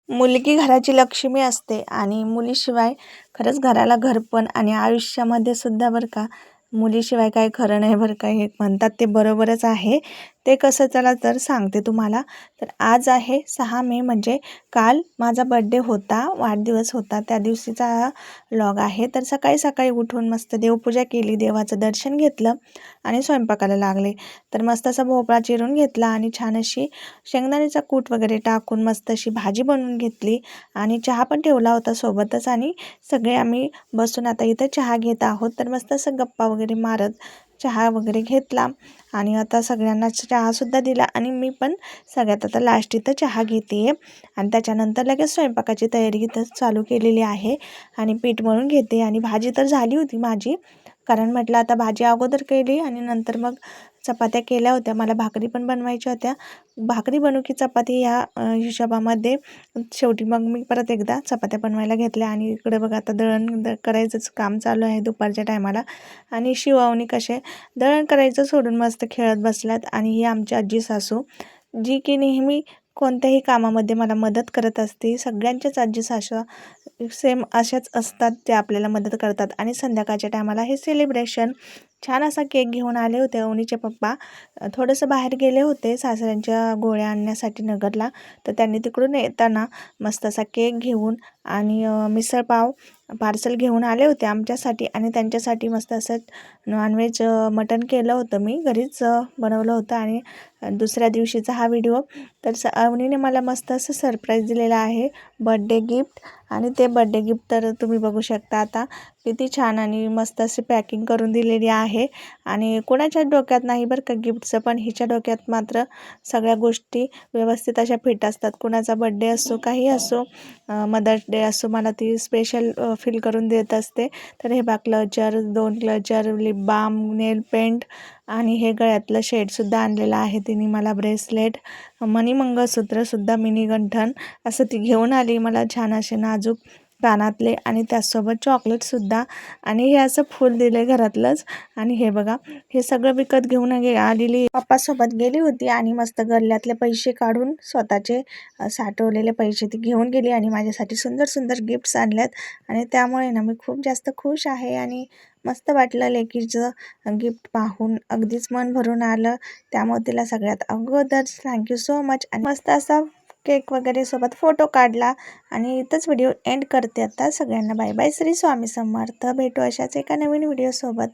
मुलगी घराची लक्ष्मी असते आणि मुलीशिवाय खरंच घराला घरपण आणि आयुष्यामध्ये सुद्धा बरं का मुलीशिवाय काय खरं नाही बरं का. हे म्हणतात ते बरोबरच आहे. ते कसं चला तर सांगते तुम्हाला. तर आज आहे 6 मे, म्हणजे काल माझा बड्डे होता, वाढदिवस होता. त्या दिवशीचा हा व्लॉग आहे. तर सकाळी सकाळी उठून मस्त देवपूजा केली, देवाचं दर्शन घेतलं आणि स्वयंपाकाला लागले. तर मस्त असा भोपळा चिरून घेतला आणि छान अशी शेंगदाण्याचा कूट वगैरे टाकून मस्त अशी भाजी बनवून घेतली आणि चहा पण ठेवला होता सोबतच. आणि सगळे आम्ही बसून आता इथं चहा घेत आहोत. तर मस्त असं गप्पा वगैरे मारत चहा वगैरे घेतला आणि आता सगळ्यांना चहासुद्धा दिला आणि मी पण सगळ्यात आता लास्ट इथं चहा घेते आणि त्याच्यानंतर लगेच स्वयंपाकाची तयारी इथं चालू केलेली आहे आणि पीठ मळून घेते. आणि भाजी तर झाली होती माझी, कारण म्हटलं आता भाजी अगोदर केली आणि नंतर मग चपात्या केल्या होत्या. मला भाकरी पण बनवायच्या होत्या. भाकरी बनवू की चपाती या हिशोबामध्ये शेवटी मग मी परत एकदा चपात्या बनवायला घेतल्या. आणि इकडे बघा आता करायचंच काम चालू आहे दुपारच्या टायमाला. आणि शिवावणी कसे दळण करायचं सोडून मस्त खेळत बसल्यात. आणि ही आमची आजी सासू, जी की नेहमी कोणत्याही कामामध्ये मला मदत करत असते. सगळ्यांच्याच आजी सासू सेम अशाच असतात, ते आपल्याला मदत करतात. आणि संध्याकाळच्या टायमाला हे सेलिब्रेशन छान असा केक घेऊन आले होते. अवनीचे पप्पा थोडंसं बाहेर गेले होते सासऱ्यांच्या गोळ्या आणण्यासाठी नगरला. तर त्यांनी तिकडून येताना मस्त असा केक घेऊन आणि मिसळपाव पार्सल घेऊन आले होते आमच्यासाठी. आणि त्यांच्यासाठी मस्त असं नॉनव्हेज मटण केलं होतं, मी घरीच बनवलं होतं. आणि दुसऱ्या दिवशीचा हा व्हिडिओ. तर अवनीने मला मस्त असं सरप्राईज दिलेलं आहे, बड्डे गिफ्ट. आणि ते बड्डे गिफ्ट तर तुम्ही बघू शकता आता किती छान आणि मस्त अशी पॅकिंग करून दिलेली आहे. आणि कोणाच्या डोक्यात नाही बरं का गिफ्टचं, पण हिच्या डोक्यात मात्र सगळ्या गोष्टी व्यवस्थित अशा फिट असतात. कुणाचा बड्डे असो, काही असो, मदर्स डे असो, मला ती स्पेशल फील करून देत असते. तर हे बा क्लचर, 2 क्लचर, लिप बाम, नेल पेंट आणि हे गळ्यातलं शेडसुद्धा आणलेलं आहे तिने मला, ब्रेसलेट, मणी मंगळसूत्रसुद्धा, मिनी गंठण असं ती घेऊन आली मला, छान असे नाजूक कानातले आणि त्याचसोबत चॉकलेटसुद्धा. आणि हे असं फूल दिले घरातलंच. आणि हे बघा, हे सगळं विकत घेऊन आलेली पप्पासोबत गेली होती आणि मस्त गल्ल्यातले पैसे काढून स्वतःचे साठवलेले पैसे ती घेऊन गेली आणि माझ्यासाठी सुंदर सुंदर गिफ्ट्स आणल्यात. आणि त्यामुळे ना मी खूप जास्त खुश आहे आणि मस्त वाटलं लेकीचं गिफ्ट पाहून, अगदीच मन भरून आलं. त्यामुळे तिला सगळ्यात अगोदर थँक्यू सो मच. आणि मस्त असा केक वगैरे सोबत फोटो काढला आणि इथंच व्हिडिओ एंड करते आता. सगळ्यांना बाय बाय, श्री स्वामी समर्थ. भेटू अशाच एका नवीन व्हिडिओसोबत.